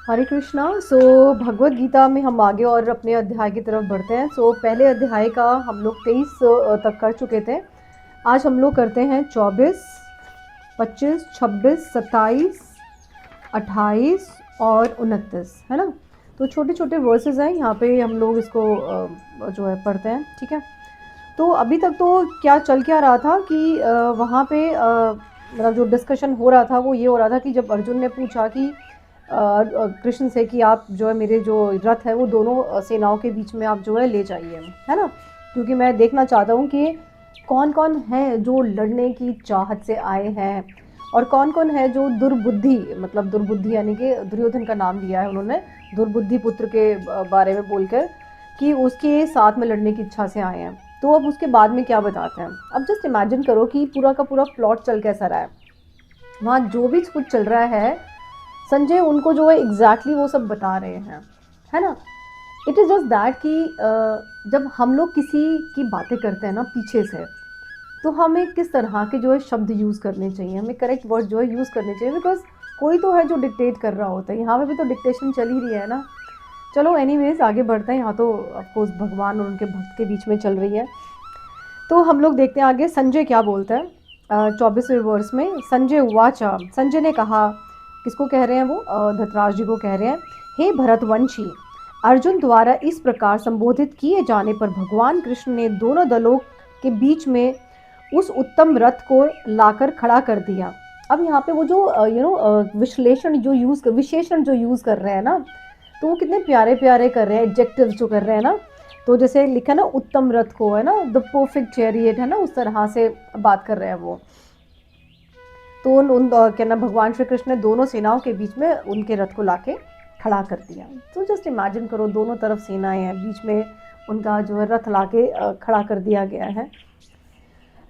हरे कृष्णा। भगवत गीता में हम आगे और अपने अध्याय की तरफ बढ़ते हैं। पहले अध्याय का हम लोग 23 तक कर चुके थे। आज हम लोग करते हैं 24, 25, 26, 27, 28 और 29, है ना। तो छोटे छोटे वर्सेस हैं यहाँ पे, हम लोग इसको जो है पढ़ते हैं, ठीक है। तो अभी तक तो क्या चल क्या रहा था कि वहाँ पे मतलब जो डिस्कशन हो रहा था वो ये हो रहा था कि जब अर्जुन ने पूछा कि कृष्ण से कि आप जो है मेरे जो रथ है वो दोनों सेनाओं के बीच में आप जो है ले जाइए, है ना। क्योंकि मैं देखना चाहता हूँ कि कौन कौन है जो लड़ने की चाहत से आए हैं और कौन कौन है जो दुर्बुद्धि, मतलब दुर्बुद्धि यानी कि दुर्योधन का नाम लिया है उन्होंने, दुर्बुद्धि पुत्र के बारे में बोलकर कि उसके साथ में लड़ने की इच्छा से आए हैं। तो अब उसके बाद में क्या बताते हैं। अब जस्ट इमेजिन करो कि पूरा का पूरा प्लॉट चल कैसा रहा है, वहाँ जो भी कुछ चल रहा है संजय उनको जो है एग्जैक्टली वो सब बता रहे हैं, है ना। इट इज़ जस्ट दैट कि जब हम लोग किसी की बातें करते हैं ना पीछे से, तो हमें किस तरह के जो है शब्द यूज़ करने चाहिए, हमें करेक्ट वर्ड जो है यूज़ करने चाहिए, बिकॉज कोई तो है जो डिक्टेट कर रहा होता है। यहाँ पे भी तो डिक्टेशन चल ही रही है ना। चलो एनीवेज आगे बढ़ते हैं। यहाँ तो ऑफकोर्स भगवान और उनके भक्त के बीच में चल रही है। तो हम लोग देखते हैं आगे संजय क्या बोलता है। 24वें वर्ष में संजय उवाचा, संजय ने कहा, किसको कह रहे हैं वो, धृतराज जी को कह रहे हैं, हे भरतवंशी, अर्जुन द्वारा इस प्रकार संबोधित किए जाने पर भगवान कृष्ण ने दोनों दलों के बीच में उस उत्तम रथ को लाकर खड़ा कर दिया। अब यहाँ पे वो जो विश्लेषण जो विशेषण जो यूज़ कर रहे हैं ना, तो वो कितने प्यारे प्यारे कर रहे हैं, एडजेक्टिव जो कर रहे हैं ना। तो जैसे लिखा ना उत्तम रथ को, है ना, द परफेक्ट चैरियट, है ना, उस तरह से बात कर रहे हैं वो। तो उन क्या ना भगवान श्री कृष्ण ने दोनों सेनाओं के बीच में उनके रथ को लाके खड़ा कर दिया। तो जस्ट इमेजिन करो, दोनों तरफ सेनाएं हैं, बीच में उनका जो है रथ लाके खड़ा कर दिया गया है।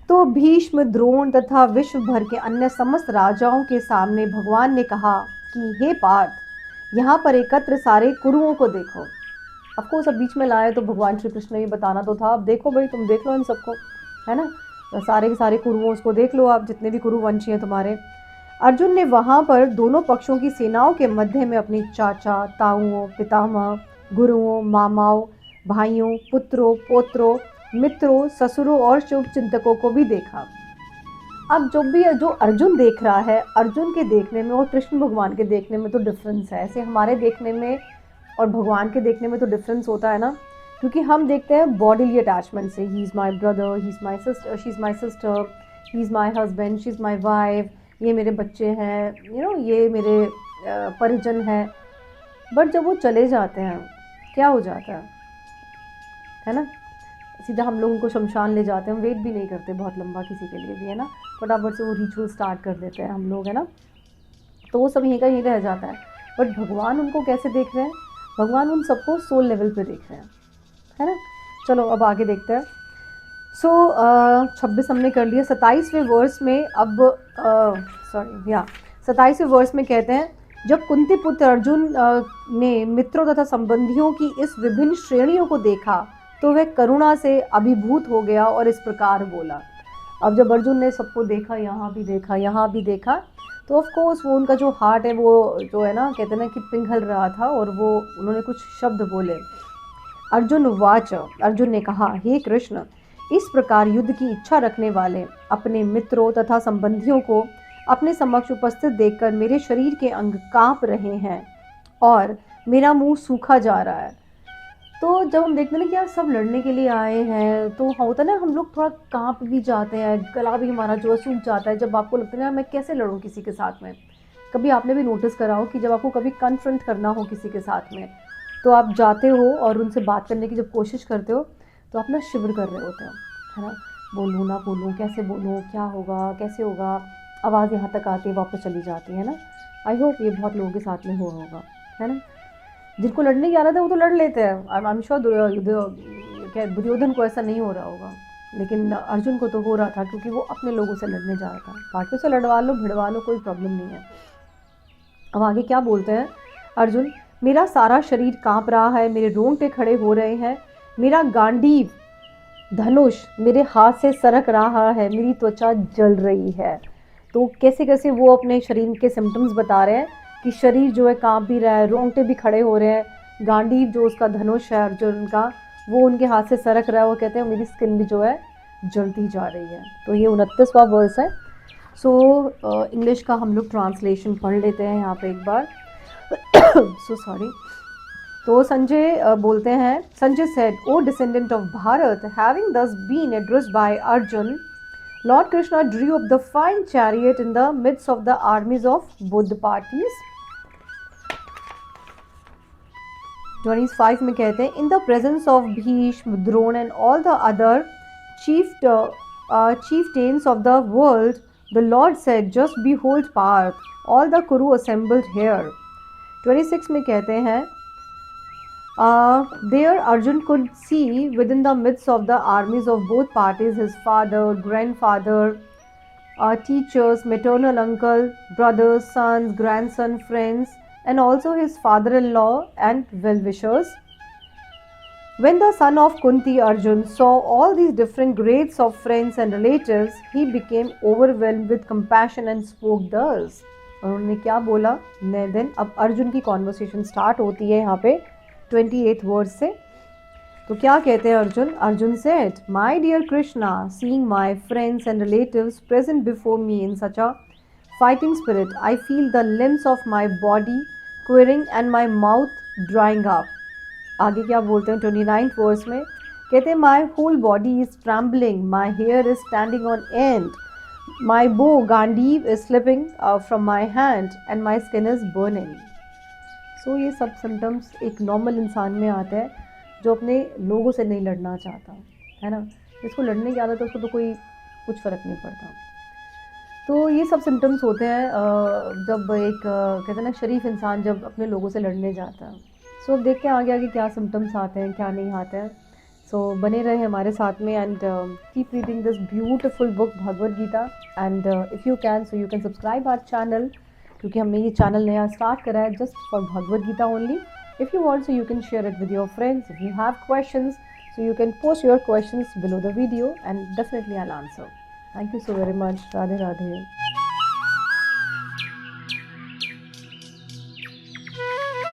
तो भीष्म, द्रोण तथा विश्व भर के अन्य समस्त राजाओं के सामने भगवान ने कहा कि हे पार्थ, यहाँ पर एकत्र सारे कुरुओं को देखो। अफकोर्स अब बीच में लाए तो भगवान श्री कृष्ण ने ये बताना तो था, अब देखो भाई, तुम देख लो इन सबको, है ना। तो सारे के सारे कुरुओं उसको देख लो आप, जितने भी कुरुवंशी हैं तुम्हारे। अर्जुन ने वहाँ पर दोनों पक्षों की सेनाओं के मध्य में अपने चाचा, ताऊओं, पितामह, गुरुओं, मामाओं, भाइयों, पुत्रों, पोत्रों, मित्रों, ससुरों और शुभ चिंतकों को भी देखा। अब जो अर्जुन देख रहा है, अर्जुन के देखने में और कृष्ण भगवान के देखने में तो डिफरेंस है। ऐसे हमारे देखने में और भगवान के देखने में तो डिफरेंस होता है ना, क्योंकि हम देखते हैं बॉडीली अटैचमेंट से, he is my brother, he is my sister, she is my sister, he is my husband, she is my wife, ये मेरे बच्चे हैं, ये मेरे परिजन हैं। बट जब वो चले जाते हैं क्या हो जाता है ना। सीधा हम लोग उनको शमशान ले जाते हैं, हम वेट भी नहीं करते बहुत लंबा किसी के लिए भी, है ना। फटाफट से वो रिचुअल स्टार्ट कर देते हैं हम लोग, है ना। तो वो सब यहीं का यहीं रह जाता है। बट भगवान उनको कैसे देख रहे हैं, भगवान उन सबको सोल लेवल पे देख रहे हैं, है ना। चलो अब आगे देखते हैं। 26 हमने कर लिया। 27वें वर्स में अब सॉरी या 27वें वर्स में कहते हैं, जब कुंती पुत्र अर्जुन ने मित्रों तथा संबंधियों की इस विभिन्न श्रेणियों को देखा तो वह करुणा से अभिभूत हो गया और इस प्रकार बोला। अब जब अर्जुन ने सबको देखा, यहाँ भी देखा, यहाँ भी देखा, तो ऑफ कोर्स वो उनका जो हार्ट है वो जो है ना, कहते हैं ना कि पिघल रहा था, और वो उन्होंने कुछ शब्द बोले। अर्जुन वाच, अर्जुन ने कहा, हे कृष्ण, इस प्रकार युद्ध की इच्छा रखने वाले अपने मित्रों तथा संबंधियों को अपने समक्ष उपस्थित देखकर मेरे शरीर के अंग कांप रहे हैं और मेरा मुंह सूखा जा रहा है। तो जब हम देखते हैं ना कि यार सब लड़ने के लिए आए हैं, तो होता है ना हम लोग थोड़ा कांप भी जाते हैं, गला भी हमारा जो है सूख जाता है, जब आपको लगता है ना मैं कैसे लड़ूं किसी के साथ में। कभी आपने भी नोटिस करा हो कि जब आपको कभी कन्फ्रंट करना हो किसी के साथ में, तो आप जाते हो और उनसे बात करने की जब कोशिश करते हो तो आप ना शिवर कर रहे होते हो, है ना। बोलूँ ना बोलूँ, कैसे बोलूँ, क्या होगा, कैसे होगा, आवाज़ यहाँ तक आती है वापस चली जाती है ना। आई होप ये बहुत लोगों के साथ में हुआ होगा, है ना। जिनको लड़ने की आदत है वो तो लड़ लेते हैं। आई एम श्योर दुर्योधन को ऐसा नहीं हो रहा होगा, लेकिन अर्जुन को तो हो रहा था, क्योंकि वो अपने लोगों से लड़ने जा रहा था। बाकियों से लड़वा लो, भिड़वा लो, कोई प्रॉब्लम नहीं है। अब आगे क्या बोलते हैं अर्जुन, मेरा सारा शरीर कांप रहा है, मेरे रोंगटे खड़े हो रहे हैं, मेरा गांडीव धनुष मेरे हाथ से सरक रहा है, मेरी त्वचा जल रही है। तो कैसे कैसे वो अपने शरीर के सिम्टम्स बता रहे हैं कि शरीर जो है कांप भी रहा है, रोंगटे भी खड़े हो रहे हैं, गांडीव जो उसका धनुष है अर्जुन का वो उनके हाथ से सरक रहा है। वो कहते हैं मेरी स्किन भी जो है जलती जा रही है। तो ये 29वां वर्स है। सो इंग्लिश का हम लोग ट्रांसलेशन पढ़ लेते हैं यहाँ पे एक बार। So sorry. तो संजय बोलते हैं, Sanjay said, O descendant of Bharat, having thus been addressed by Arjun, Lord Krishna drew up the fine chariot in the midst of the armies of both the parties. 25 में कहते हैं, in the presence of Bhishma, Drona and all the other chieftains of the world, the Lord said, just behold Parth, all the Kuru assembled here. 26 में कहते हैं, there Arjun could see within the midst of the armies of both parties his father, grandfather, teachers, maternal uncle, brothers, sons, grandson, friends, and also his father-in-law and well-wishers. When the son of Kunti, Arjun, saw all these different grades of friends and relatives, he became overwhelmed with compassion and spoke thus. और उन्होंने क्या बोला? Then अब अर्जुन की conversation start होती है यहाँ पे 28th वर्स से। तो क्या कहते हैं Arjun? Arjun said, My dear Krishna, seeing my friends and relatives present before me in such a fighting spirit, I feel the limbs of my body quivering and my mouth drying up. आगे क्या बोलते हैं 29th verse में? कहते हैं My whole body is trembling, my hair is standing on end, my bow Gandiv is slipping from my hand and my skin is burning. सो ये सब symptoms एक नॉर्मल इंसान में आता है जो अपने लोगों से नहीं लड़ना चाहता, है ना। जिसको लड़ने की आदत है उसको तो कोई कुछ फ़र्क नहीं पड़ता। तो ये सब सिम्टम्स होते हैं जब एक कहते हैं ना शरीफ इंसान जब अपने लोगों से लड़ने जाता है। सो अब देखते हैं आगे आगे क्या सिम्टम्स आते हैं क्या नहीं आते हैं। सो बने रहे हमारे साथ में and keep reading this beautiful book Bhagavad Gita and if you can so you can subscribe our channel, क्योंकि हमने ये चैनल नया स्टार्ट करा है just for Bhagavad Gita only. If you want so you can share it with your friends. If you have questions so you can post your questions below the video and definitely I will answer. Thank you so very much. Radhe Radhe.